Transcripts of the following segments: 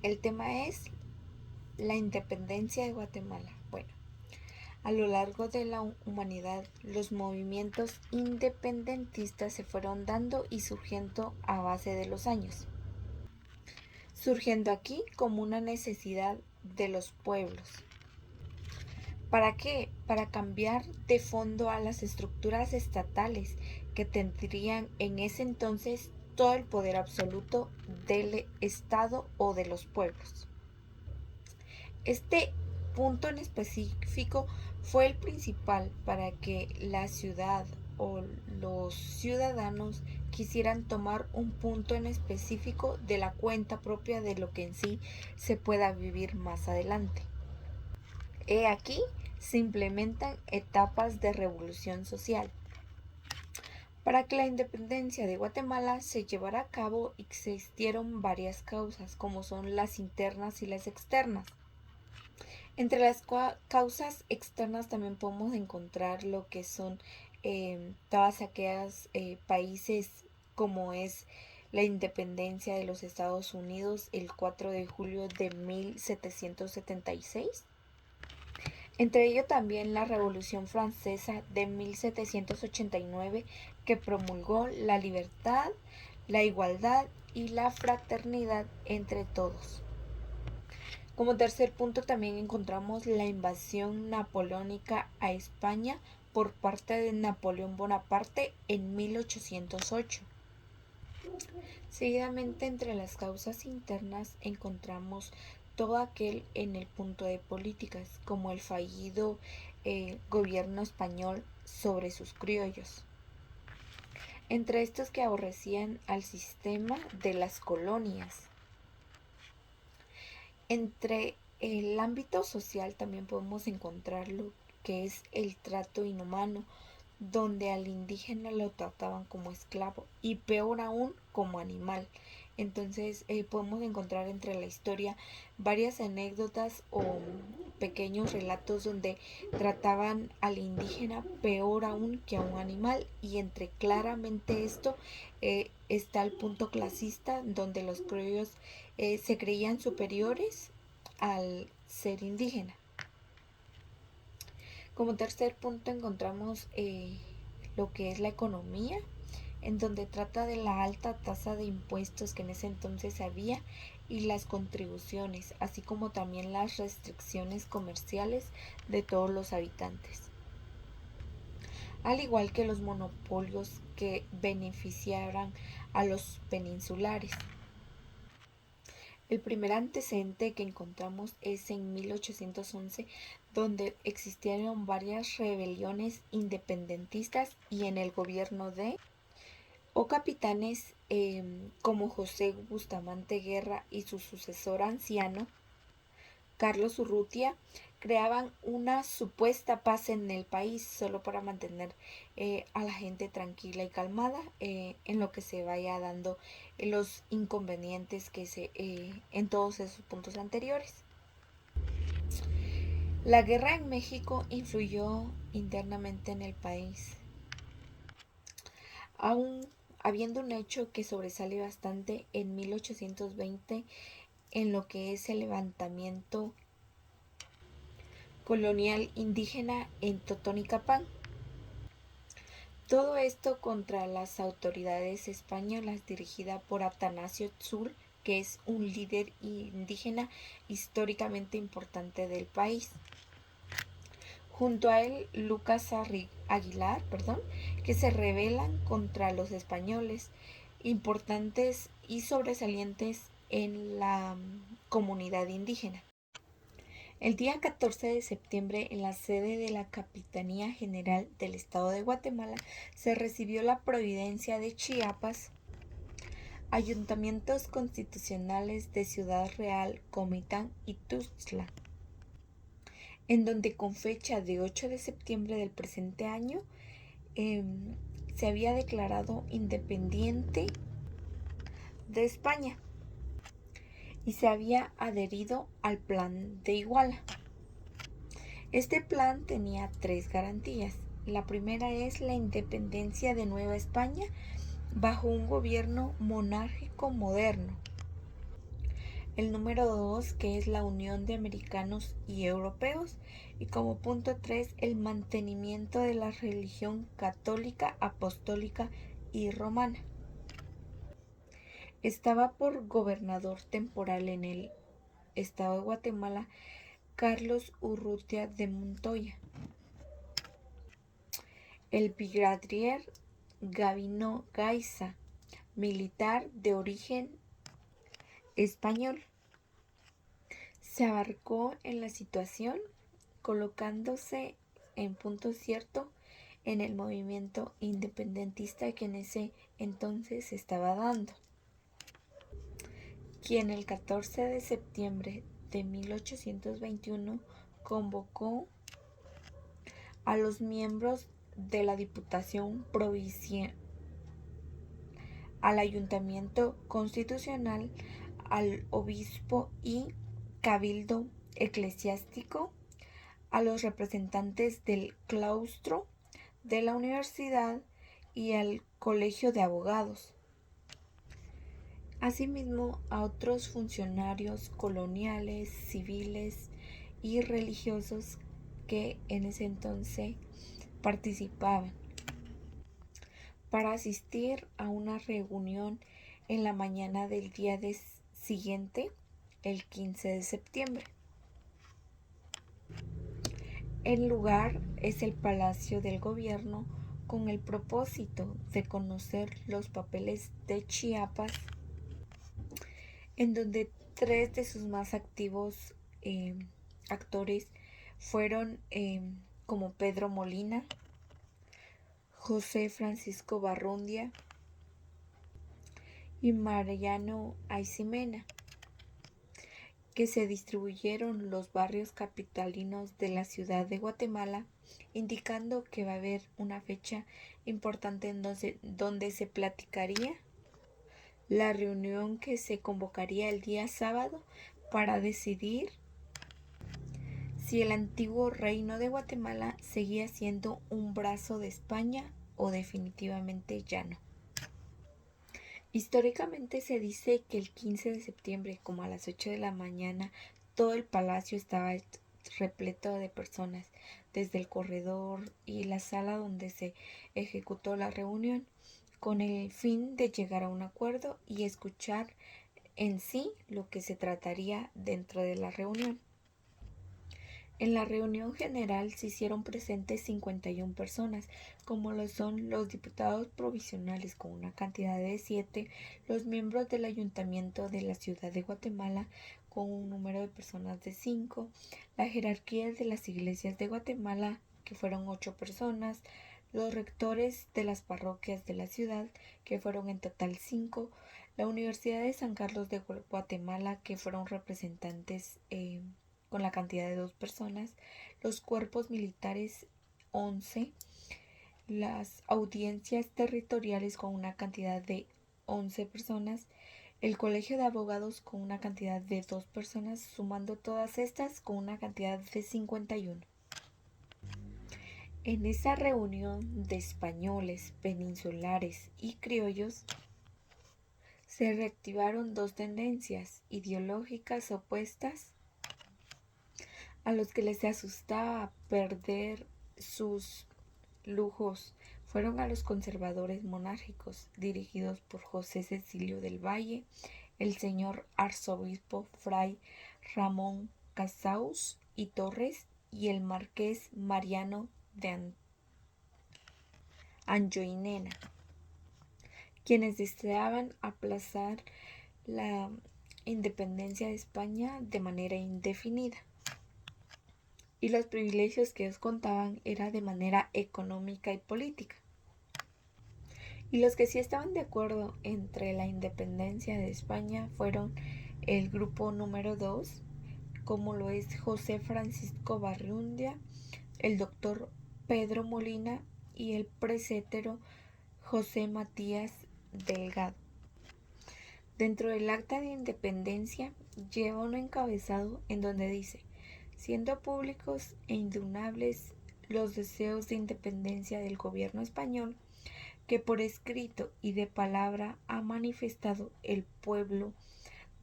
El tema es la independencia de Guatemala. Bueno, a lo largo de la humanidad, los movimientos independentistas se fueron dando y surgiendo a base de los años, surgiendo aquí como una necesidad de los pueblos. ¿Para qué? Para cambiar de fondo a las estructuras estatales que tendrían en ese entonces todo el poder absoluto del Estado o de los pueblos. Este punto en específico fue el principal para que la ciudad o los ciudadanos quisieran tomar un punto en específico de la cuenta propia de lo que en sí se pueda vivir más adelante. He aquí se implementan etapas de revolución social. Para que la independencia de Guatemala se llevara a cabo existieron varias causas, como son las internas y las externas. Entre las causas externas también podemos encontrar lo que son todas aquellas países como es la independencia de los Estados Unidos el 4 de julio de 1776. Entre ello también la Revolución Francesa de 1789 que promulgó la libertad, la igualdad y la fraternidad entre todos. Como tercer punto también encontramos la invasión napoleónica a España por parte de Napoleón Bonaparte en 1808. Seguidamente entre las causas internas encontramos todo aquel en el punto de políticas, como el fallido gobierno español sobre sus criollos. Entre estos que aborrecían al sistema de las colonias. Entre el ámbito social también podemos encontrar lo que es el trato inhumano, donde al indígena lo trataban como esclavo y peor aún como animal. Entonces podemos encontrar entre la historia varias anécdotas o pequeños relatos donde trataban al indígena peor aún que a un animal, y entre claramente esto está el punto clasista donde los criollos se creían superiores al ser indígena. Como tercer punto encontramos lo que es la economía, en donde trata de la alta tasa de impuestos que en ese entonces había y las contribuciones, así como también las restricciones comerciales de todos los habitantes, al igual que los monopolios que beneficiaran a los peninsulares. El primer antecedente que encontramos es en 1811, donde existieron varias rebeliones independentistas y en el gobierno de o capitanes como José Bustamante Guerra y su sucesor anciano, Carlos Urrutia, creaban una supuesta paz en el país solo para mantener a la gente tranquila y calmada en lo que se vaya dando los inconvenientes que se en todos esos puntos anteriores. La guerra en México influyó internamente en el país, aún habiendo un hecho que sobresale bastante en 1820 en lo que es el levantamiento colonial indígena en Totonicapán. Todo esto contra las autoridades españolas dirigida por Atanasio Tzul, que es un líder indígena históricamente importante del país. Junto a él, Lucas Aguilar, que se rebelan contra los españoles, importantes y sobresalientes en la comunidad indígena. El día 14 de septiembre, en la sede de la Capitanía General del Estado de Guatemala, se recibió la Providencia de Chiapas, ayuntamientos constitucionales de Ciudad Real, Comitán y Tuxtla, en donde con fecha de 8 de septiembre del presente año se había declarado independiente de España y se había adherido al Plan de Iguala. Este plan tenía tres garantías. La primera es la independencia de Nueva España bajo un gobierno monárquico moderno. El número 2, que es la unión de americanos y europeos. Y como punto 3, el mantenimiento de la religión católica, apostólica y romana. Estaba por gobernador temporal en el estado de Guatemala Carlos Urrutia de Montoya. El brigadier Gabino Gaiza, militar de origen español, se abarcó en la situación, colocándose en punto cierto en el movimiento independentista que en ese entonces se estaba dando, quien el 14 de septiembre de 1821 convocó a los miembros de la Diputación Provincial, al Ayuntamiento Constitucional, al Obispo y Cabildo Eclesiástico, a los representantes del claustro de la universidad y al Colegio de Abogados. Asimismo, a otros funcionarios coloniales, civiles y religiosos que en ese entonces participaban, para asistir a una reunión en la mañana del día siguiente, el 15 de septiembre. El lugar es el Palacio del Gobierno, con el propósito de conocer los papeles de Chiapas, en donde tres de sus más activos actores fueron como Pedro Molina, José Francisco Barrundia y Mariano Aycimena, que se distribuyeron los barrios capitalinos de la ciudad de Guatemala, indicando que va a haber una fecha importante en donde se platicaría la reunión que se convocaría el día sábado para decidir si el antiguo reino de Guatemala seguía siendo un brazo de España o definitivamente ya no. Históricamente se dice que el 15 de septiembre, como a las 8 de la mañana, todo el palacio estaba repleto de personas, desde el corredor y la sala donde se ejecutó la reunión, con el fin de llegar a un acuerdo y escuchar en sí lo que se trataría dentro de la reunión. En la reunión general se hicieron presentes 51 personas, como lo son los diputados provisionales con una cantidad de 7, los miembros del ayuntamiento de la ciudad de Guatemala con un número de personas de 5, la jerarquía de las iglesias de Guatemala, que fueron 8 personas, los rectores de las parroquias de la ciudad, que fueron en total 5, la Universidad de San Carlos de Guatemala, que fueron representantes con la cantidad de 2 personas, los cuerpos militares 11, las audiencias territoriales con una cantidad de 11 personas, el colegio de abogados con una cantidad de 2 personas, sumando todas estas con una cantidad de 51. En esa reunión de españoles, peninsulares y criollos, se reactivaron dos tendencias ideológicas opuestas a los que les asustaba perder sus lujos. Fueron a los conservadores monárquicos, dirigidos por José Cecilio del Valle, el señor arzobispo Fray Ramón Casaus y Torres y el marqués Mariano de Anjoinena, quienes deseaban aplazar la independencia de España de manera indefinida. Y los privilegios que ellos contaban era de manera económica y política. Y los que sí estaban de acuerdo entre la independencia de España fueron el grupo número 2, como lo es José Francisco Barrundia, el doctor Pedro Molina y el presbítero José Matías Delgado. Dentro del acta de independencia lleva un encabezado en donde dice: siendo públicos e indubitables los deseos de independencia del gobierno español, que por escrito y de palabra ha manifestado el pueblo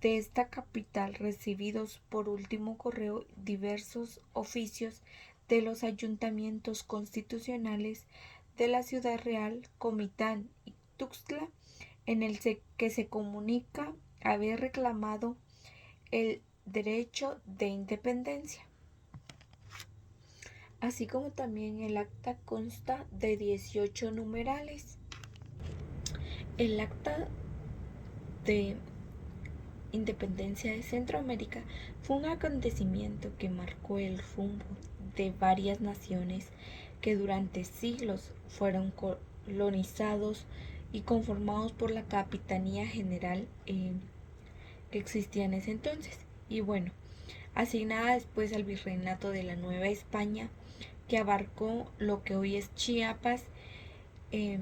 de esta capital recibidos por último correo diversos oficios de los ayuntamientos constitucionales de la Ciudad Real, Comitán y Tuxtla, en el que se comunica haber reclamado el derecho de independencia. Así como también el acta consta de 18 numerales. El acta de independencia de Centroamérica fue un acontecimiento que marcó el rumbo de varias naciones que durante siglos fueron colonizados y conformados por la Capitanía General que existía en ese entonces. Y bueno, asignada después al Virreinato de la Nueva España, que abarcó lo que hoy es Chiapas, eh,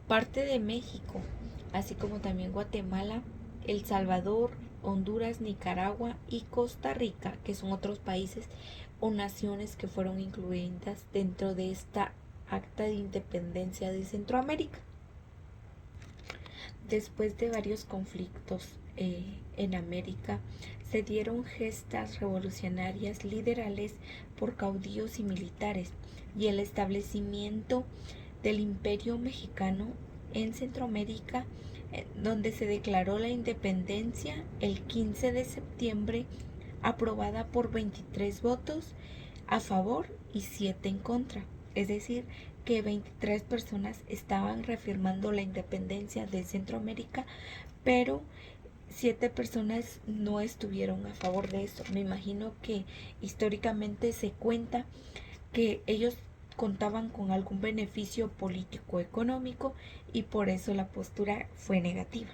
parte de México, así como también Guatemala, El Salvador, Honduras, Nicaragua y Costa Rica, que son otros países o naciones que fueron incluidas dentro de esta acta de independencia de Centroamérica. Después de varios conflictos en América, se dieron gestas revolucionarias liderales por caudillos y militares y el establecimiento del Imperio Mexicano en Centroamérica, donde se declaró la independencia el 15 de septiembre, aprobada por 23 votos a favor y 7 en contra. Es decir, que 23 personas estaban reafirmando la independencia de Centroamérica, pero 7 personas no estuvieron a favor de eso. Me imagino que históricamente se cuenta que ellos contaban con algún beneficio político económico y por eso la postura fue negativa.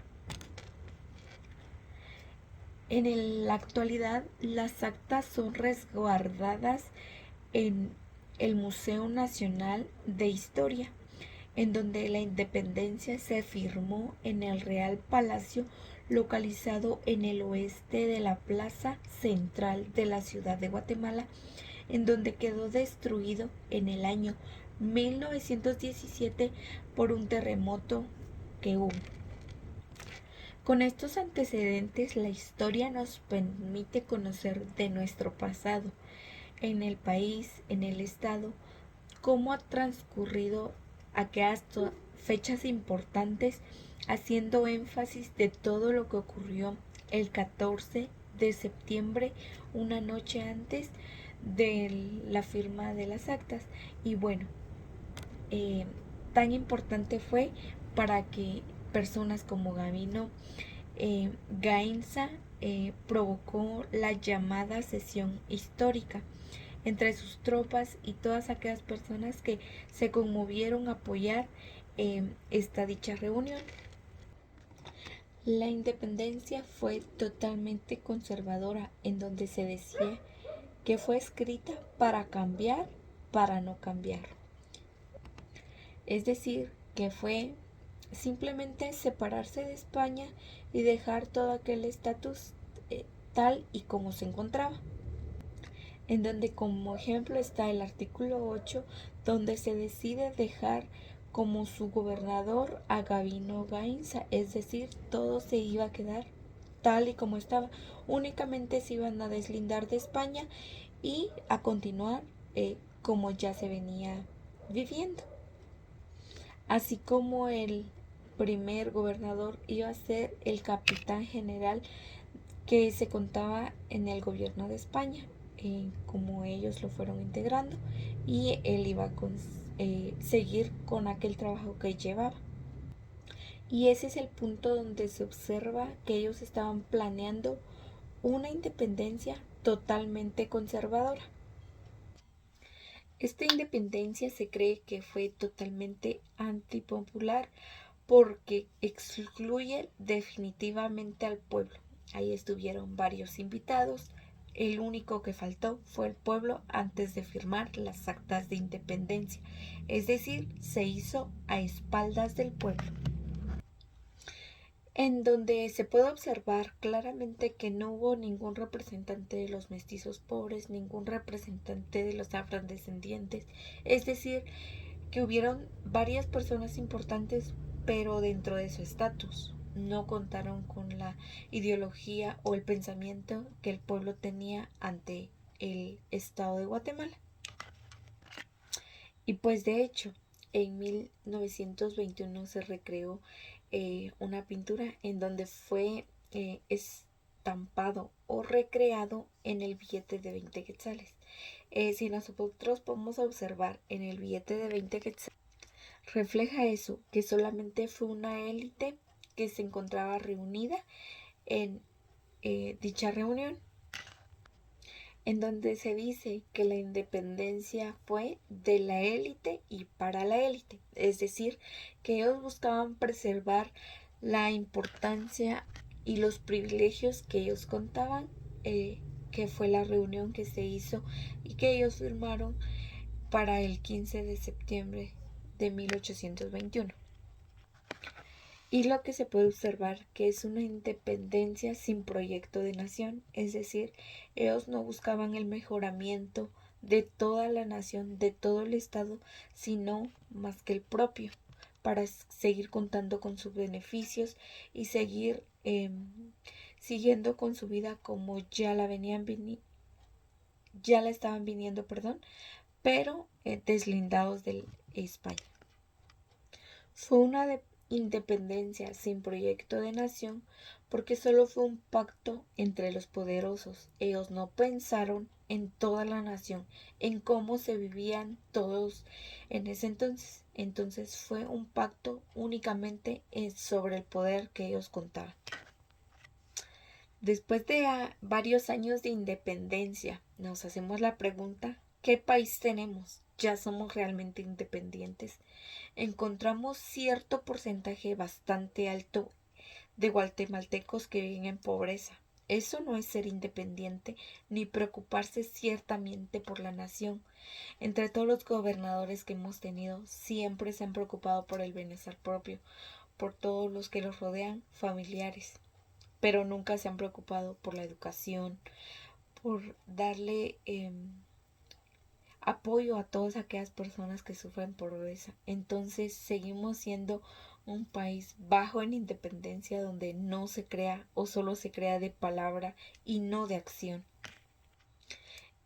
En la actualidad, las actas son resguardadas en el Museo Nacional de Historia, en donde la independencia se firmó en el Real Palacio, localizado en el oeste de la plaza central de la ciudad de Guatemala, en donde quedó destruido en el año 1917 por un terremoto que hubo. Con estos antecedentes, la historia nos permite conocer de nuestro pasado, en el país, en el estado, cómo ha transcurrido aquellas fechas importantes, haciendo énfasis de todo lo que ocurrió el 14 de septiembre, una noche antes de la firma de las actas. Y bueno, tan importante fue para que personas como Gabino Gainza provocó la llamada sesión histórica entre sus tropas y todas aquellas personas que se conmovieron a apoyar esta dicha reunión. La independencia fue totalmente conservadora, en donde se decía que fue escrita para cambiar, para no cambiar. Es decir, que fue simplemente separarse de España y dejar todo aquel estatus tal y como se encontraba, en donde como ejemplo está el artículo 8, donde se decide dejar como su gobernador a Gabino Gainza, es decir, todo se iba a quedar tal y como estaba, únicamente se iban a deslindar de España y a continuar como ya se venía viviendo. Así como el primer gobernador iba a ser el capitán general que se contaba en el gobierno de España, como ellos lo fueron integrando, y él iba a seguir con aquel trabajo que llevaba. Y ese es el punto donde se observa que ellos estaban planeando una independencia totalmente conservadora. Esta independencia se cree que fue totalmente antipopular porque excluye definitivamente al pueblo. Ahí estuvieron varios invitados. El único que faltó fue el pueblo antes de firmar las actas de independencia. Es decir, se hizo a espaldas del pueblo. En donde se puede observar claramente que no hubo ningún representante de los mestizos pobres, ningún representante de los afrodescendientes. Es decir, que hubieron varias personas importantes, pero dentro de su estatus. No contaron con la ideología o el pensamiento que el pueblo tenía ante el Estado de Guatemala. Y pues de hecho, en 1921 se recreó una pintura en donde fue estampado o recreado en el billete de 20 quetzales. Si nosotros podemos observar en el billete de 20 quetzales, refleja eso, que solamente fue una élite que se encontraba reunida en dicha reunión, en donde se dice que la independencia fue de la élite y para la élite, es decir, que ellos buscaban preservar la importancia y los privilegios que ellos contaban, que fue la reunión que se hizo y que ellos firmaron para el 15 de septiembre de 1821. Y lo que se puede observar que es una independencia sin proyecto de nación, es decir, ellos no buscaban el mejoramiento de toda la nación, de todo el estado, sino más que el propio, para seguir contando con sus beneficios y seguir siguiendo con su vida como ya la ya la estaban viniendo, perdón, pero deslindados de España. Fue una independencia sin proyecto de nación porque solo fue un pacto entre los poderosos. Ellos no pensaron en toda la nación, en cómo se vivían todos en ese entonces. Entonces fue un pacto únicamente sobre el poder que ellos contaban. Después de varios años de independencia, nos hacemos la pregunta, ¿qué país tenemos? ¿Ya somos realmente independientes? Encontramos cierto porcentaje bastante alto de guatemaltecos que viven en pobreza. Eso no es ser independiente ni preocuparse ciertamente por la nación. Entre todos los gobernadores que hemos tenido, siempre se han preocupado por el bienestar propio, por todos los que los rodean, familiares, pero nunca se han preocupado por la educación, por darle apoyo a todas aquellas personas que sufren pobreza. Entonces seguimos siendo un país bajo en independencia donde no se crea o solo se crea de palabra y no de acción,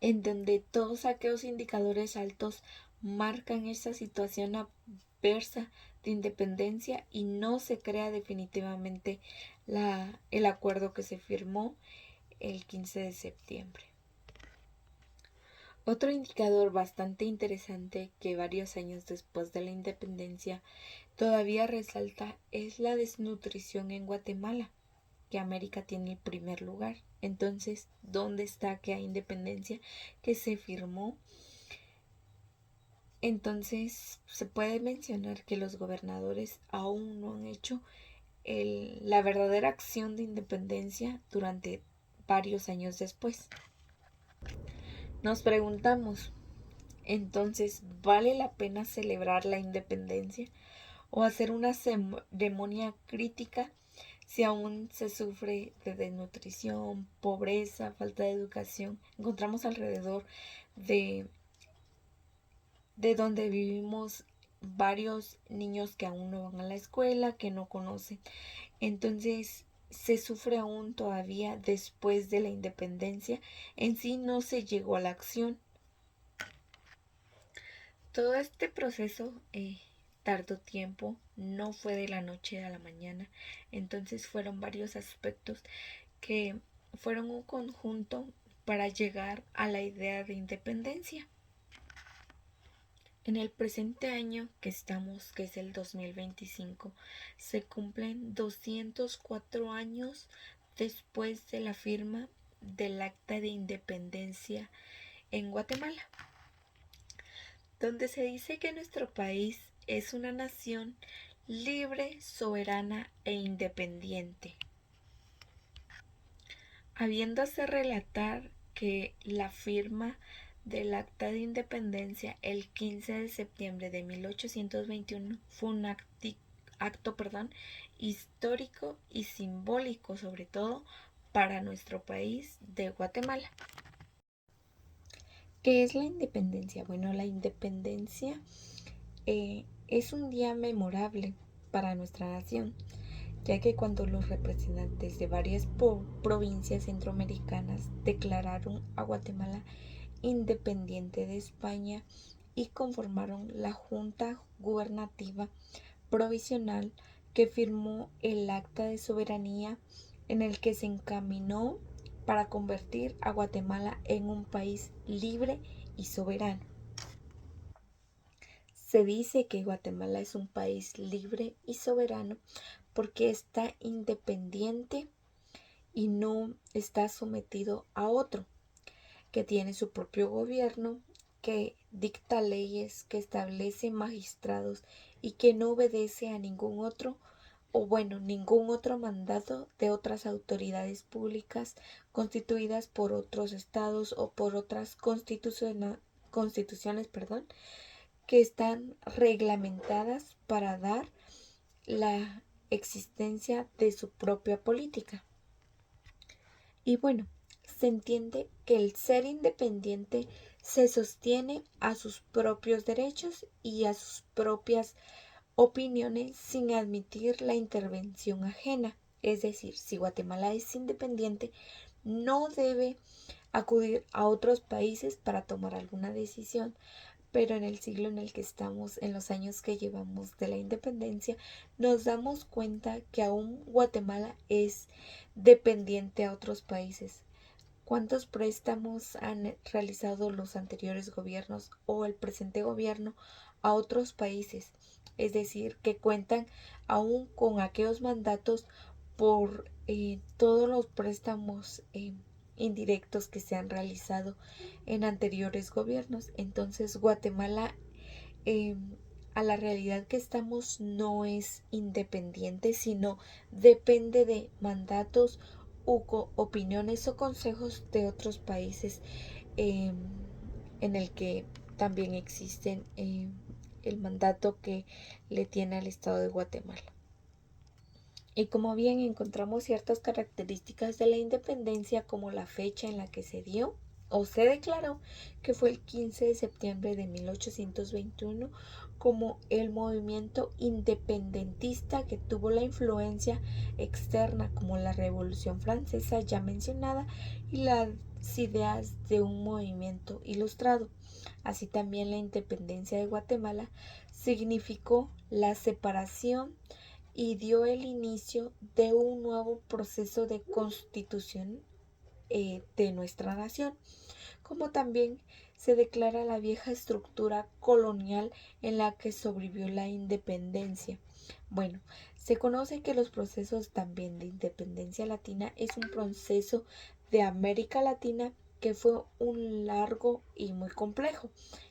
en donde todos aquellos indicadores altos marcan esta situación adversa de independencia y no se crea definitivamente el acuerdo que se firmó el 15 de septiembre. Otro indicador bastante interesante que varios años después de la independencia todavía resalta es la desnutrición en Guatemala, que América tiene el primer lugar. Entonces, ¿dónde está aquella independencia que se firmó? Entonces, se puede mencionar que los gobernadores aún no han hecho la verdadera acción de independencia durante varios años después. Nos preguntamos, entonces, ¿vale la pena celebrar la independencia o hacer una ceremonia crítica si aún se sufre de desnutrición, pobreza, falta de educación? Encontramos alrededor de, de donde vivimos varios niños que aún no van a la escuela, que no conocen. Entonces, se sufre aún todavía después de la independencia. En sí no se llegó a la acción. Todo este proceso tardó tiempo, no fue de la noche a la mañana, entonces fueron varios aspectos que fueron un conjunto para llegar a la idea de independencia. En el presente año que estamos, que es el 2025, se cumplen 204 años después de la firma del Acta de Independencia en Guatemala, donde se dice que nuestro país es una nación libre, soberana e independiente. Habiéndose relatar que la firma del Acta de Independencia el 15 de septiembre de 1821 fue un acto histórico y simbólico, sobre todo para nuestro país de Guatemala. ¿Qué es la independencia? Bueno, la independencia es un día memorable para nuestra nación, ya que cuando los representantes de varias provincias centroamericanas declararon a Guatemala independiente de España y conformaron la Junta Gubernativa Provisional que firmó el Acta de Soberanía en el que se encaminó para convertir a Guatemala en un país libre y soberano. Se dice que Guatemala es un país libre y soberano porque está independiente y no está sometido a otro, que tiene su propio gobierno, que dicta leyes, que establece magistrados y que no obedece a ningún otro ningún otro mandato de otras autoridades públicas constituidas por otros estados o por otras constituciones, que están reglamentadas para dar la existencia de su propia política. Y bueno, se entiende que el ser independiente se sostiene a sus propios derechos y a sus propias opiniones sin admitir la intervención ajena. Es decir, si Guatemala es independiente, no debe acudir a otros países para tomar alguna decisión. Pero en el siglo en el que estamos, en los años que llevamos de la independencia, nos damos cuenta que aún Guatemala es dependiente a otros países. ¿Cuántos préstamos han realizado los anteriores gobiernos o el presente gobierno a otros países? Es decir, que cuentan aún con aquellos mandatos por todos los préstamos indirectos que se han realizado en anteriores gobiernos. Entonces, Guatemala, eh, a la realidad que estamos, no es independiente, sino depende de mandatos opiniones o consejos de otros países eh, en el que también existen el mandato que le tiene al Estado de Guatemala. Y como bien encontramos ciertas características de la independencia como la fecha en la que se dio o se declaró, que fue el 15 de septiembre de 1821, como el movimiento independentista que tuvo la influencia externa como la Revolución Francesa ya mencionada y las ideas de un movimiento ilustrado. Así también la independencia de Guatemala significó la separación y dio el inicio de un nuevo proceso de constitución de nuestra nación, como también se declara la vieja estructura colonial en la que sobrevivió la independencia. Bueno, se conoce que los procesos también de independencia latina es un proceso de América Latina que fue un largo y muy complejo.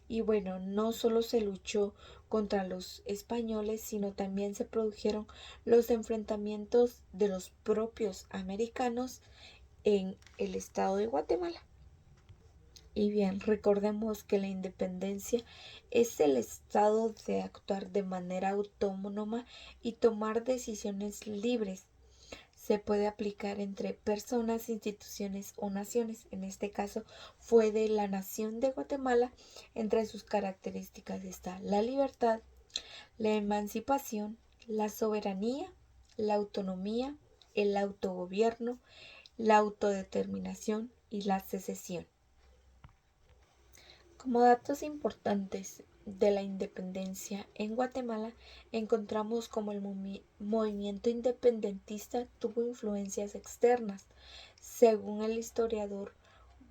Y bueno, no solo se luchó contra los españoles, sino también se produjeron los enfrentamientos de los propios americanos en el estado de Guatemala. Y bien, recordemos que la independencia es el estado de actuar de manera autónoma y tomar decisiones libres. Se puede aplicar entre personas, instituciones o naciones. En este caso fue de la nación de Guatemala. Entre sus características está la libertad, la emancipación, la soberanía, la autonomía, el autogobierno, la autodeterminación y la secesión. Como datos importantes de la independencia en Guatemala, encontramos como el movimiento independentista tuvo influencias externas. Según el historiador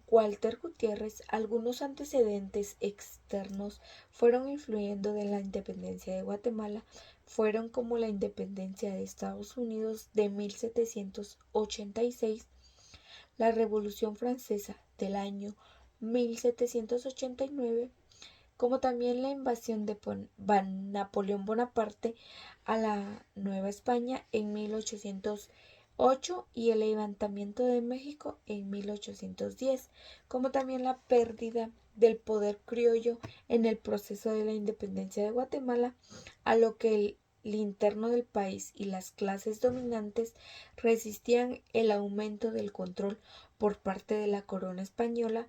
Walter Gutiérrez, algunos antecedentes externos fueron influyendo de la independencia de Guatemala, fueron como la independencia de Estados Unidos de 1786, la Revolución Francesa del año 1789, como también la invasión de Napoleón Bonaparte a la Nueva España en 1808 y el levantamiento de México en 1810, como también la pérdida del poder criollo en el proceso de la independencia de Guatemala, a lo que el interno del país y las clases dominantes resistían el aumento del control por parte de la corona española.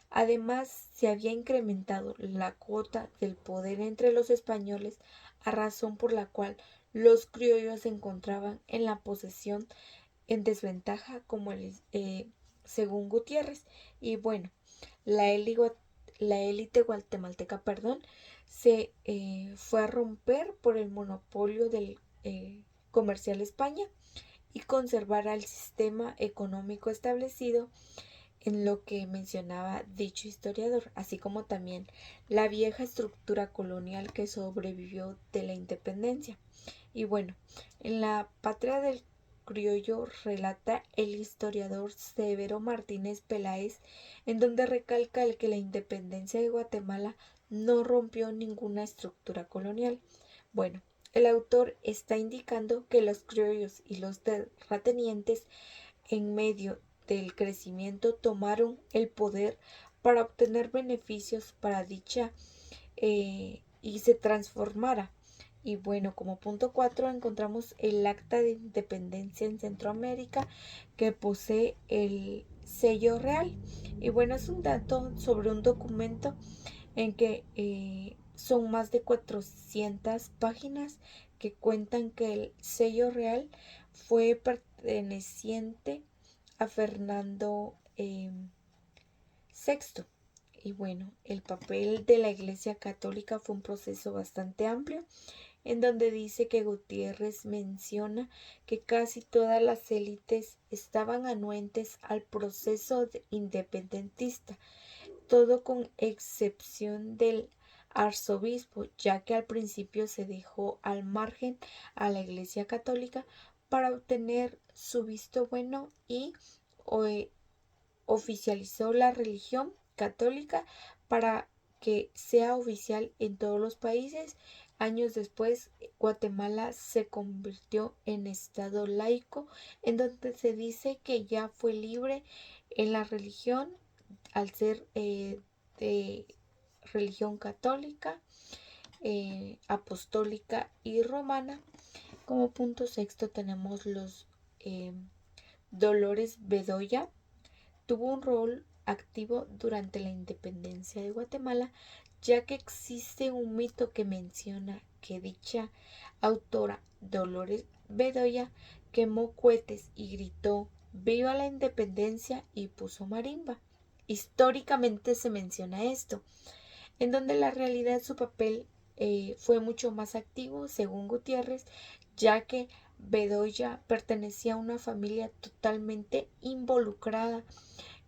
Además, se había incrementado la cuota del poder entre los españoles, a razón por la cual los criollos se encontraban en la posesión en desventaja según Gutiérrez. Y bueno, la élite guatemalteca, se fue a romper por el monopolio del comercial España y conservar el sistema económico establecido en lo que mencionaba dicho historiador, así como también la vieja estructura colonial que sobrevivió de la independencia. Y bueno, en la patria del criollo relata el historiador Severo Martínez Peláez, en donde recalca el que la independencia de Guatemala no rompió ninguna estructura colonial. Bueno, el autor está indicando que los criollos y los terratenientes en medio del crecimiento tomaron el poder para obtener beneficios para dicha y se transformara. Y bueno, como punto 4 encontramos el Acta de Independencia en Centroamérica que posee el sello real. Y bueno, es un dato sobre un documento en que son más de 400 páginas que cuentan que el sello real fue perteneciente a Fernando VI. Y bueno, el papel de la Iglesia Católica fue un proceso bastante amplio, en donde dice que Gutiérrez menciona que casi todas las élites estaban anuentes al proceso independentista, todo con excepción del arzobispo, ya que al principio se dejó al margen a la Iglesia Católica para obtener su visto bueno y oficializó la religión católica para que sea oficial en todos los países. Años después, Guatemala se convirtió en estado laico, en donde se dice que ya fue libre en la religión al ser de religión católica, apostólica y romana. Como punto sexto tenemos los Dolores Bedoya. Tuvo un rol activo durante la independencia de Guatemala, ya que existe un mito que menciona que dicha autora, Dolores Bedoya, quemó cohetes y gritó "¡Viva la independencia!" y puso marimba. Históricamente se menciona esto, en donde la realidad su papel fue mucho más activo, según Gutiérrez, ya que Bedoya pertenecía a una familia totalmente involucrada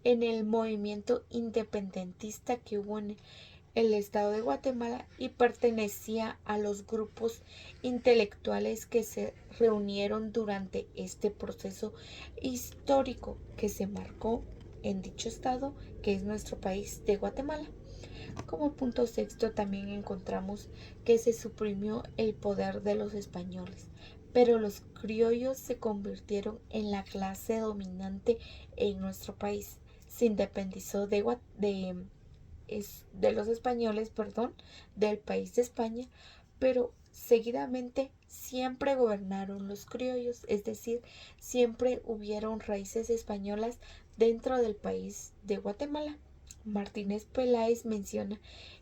en el movimiento independentista que hubo en el estado de Guatemala y pertenecía a los grupos intelectuales que se reunieron durante este proceso histórico que se marcó en dicho estado, que es nuestro país de Guatemala. Como punto sexto también encontramos que se suprimió el poder de los españoles, pero los criollos se convirtieron en la clase dominante en nuestro país. Se independizó de los españoles, del país de España, pero seguidamente siempre gobernaron los criollos, es decir, siempre hubieron raíces españolas dentro del país de Guatemala. Martínez Peláez menciona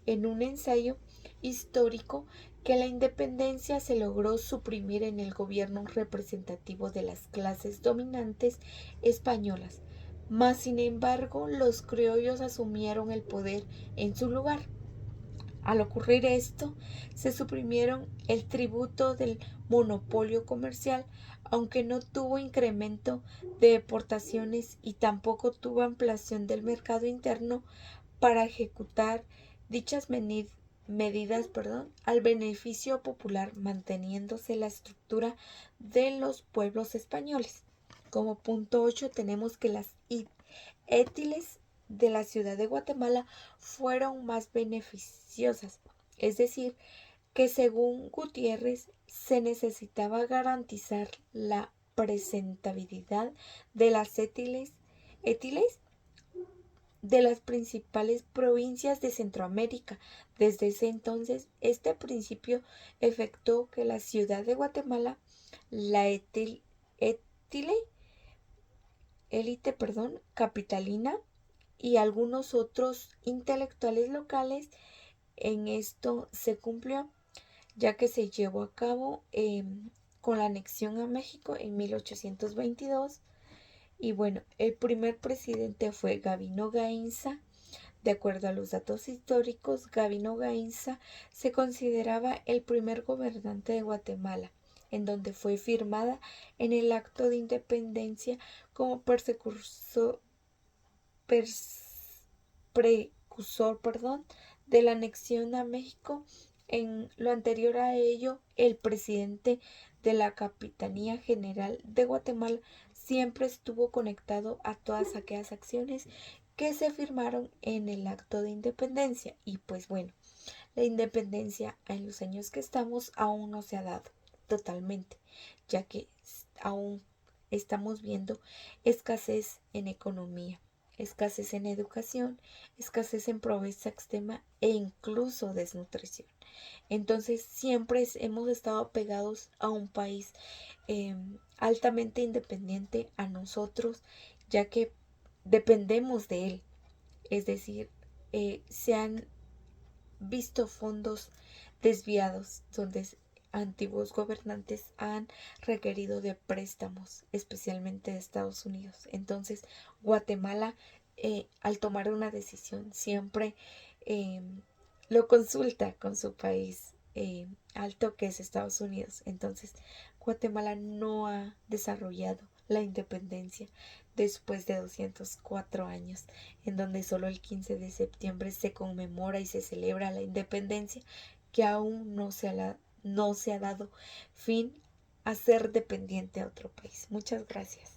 en un ensayo histórico que la independencia se logró suprimir en el gobierno representativo de las clases dominantes españolas, mas sin embargo los criollos asumieron el poder en su lugar. Al ocurrir esto, se suprimieron el tributo del monopolio comercial, aunque no tuvo incremento de deportaciones y tampoco tuvo ampliación del mercado interno para ejecutar dichas medidas al beneficio popular, manteniéndose la estructura de los pueblos españoles. Como punto 8 tenemos que las étiles de la ciudad de Guatemala fueron más beneficiosas, es decir, que según Gutiérrez se necesitaba garantizar la presentabilidad de las étiles de las principales provincias de Centroamérica. Desde ese entonces, este principio efectuó que la ciudad de Guatemala, la élite capitalina y algunos otros intelectuales locales, en esto se cumplió, ya que se llevó a cabo con la anexión a México en 1822. Y bueno, el primer presidente fue Gabino Gainza. De acuerdo a los datos históricos, Gabino Gainza se consideraba el primer gobernante de Guatemala, en donde fue firmada en el acto de independencia como precursor, de la anexión a México. En lo anterior a ello, el presidente de la Capitanía General de Guatemala siempre estuvo conectado a todas aquellas acciones que se firmaron en el acto de independencia. Y pues bueno, la independencia en los años que estamos aún no se ha dado totalmente, ya que aún estamos viendo escasez en economía, escasez en educación, escasez en pobreza extrema e incluso desnutrición. Entonces siempre hemos estado pegados a un país altamente independiente a nosotros, ya que dependemos de él. Es decir, se han visto fondos desviados donde antiguos gobernantes han requerido de préstamos, especialmente de Estados Unidos. Entonces, Guatemala, al tomar una decisión, siempre eh, lo consulta con su país alto, que es Estados Unidos. Entonces, Guatemala no ha desarrollado la independencia después de 204 años, en donde solo el 15 de septiembre se conmemora y se celebra la independencia, que aún no se ha dado fin a ser dependiente a otro país. Muchas gracias.